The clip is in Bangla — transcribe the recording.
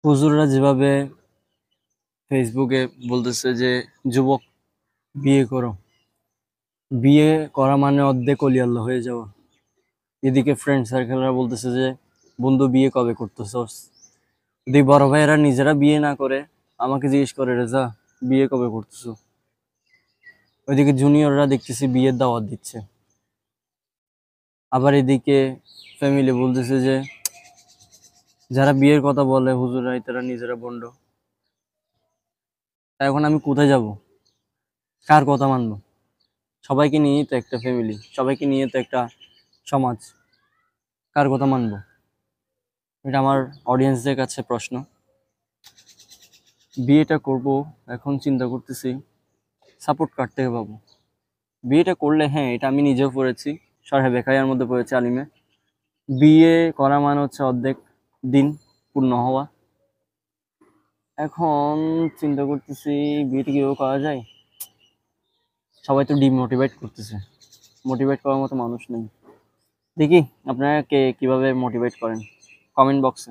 হুজুররা যেভাবে ফেসবুকে বলতেছে যে যুবক বিয়ে করো, বিয়ে করা মানে অর্ধেক অলি আল্লাহ হয়ে যাওয়া। এদিকে ফ্রেন্ড সার্কেলরা বলতেছে যে বন্ধু বিয়ে কবে করতেছস। যদি বড় ভাইয়েরা নিজেরা বিয়ে না করে আমাকে জিজ্ঞেস করে রেজা বিয়ে কবে করতেছো। ওইদিকে জুনিয়ররা দেখতেছি বিয়ের দাওয়াত দিচ্ছে। আবার এদিকে ফ্যামিলি বলতেছে যে যারা বিয়ের কথা বলে হুজুরাই তারা নিজেরা ভণ্ড। তা এখন আমি কোথায় যাব, কার কথা মানবো? সবাইকে নিয়েই তো একটা ফ্যামিলি, সবাইকে নিয়ে তো একটা সমাজ, কার কথা মানবো? এটা আমার অডিয়েন্সদের কাছে প্রশ্ন। বিয়েটা করব, এখন চিন্তা করতেছি সাপোর্ট কার থেকে পাবো। বিয়েটা করলে, হ্যাঁ এটা আমি নিজেও পড়েছি, সরহে বেকারিয়ার মধ্যে পড়েছি আলিমে, বিয়ে করা মানে হচ্ছে অর্ধেক দিন পূর্ণ হওয়া। এখন চিন্তা করতেছি বিয়েটা কিভাবে করা যায়। সবাই তো ডিমোটিভেট করতেছে, মোটিভেট করার মতো মানুষ নেই। দেখি আপনারা কে কিভাবে মোটিভেট করেন, কমেন্ট বক্সে।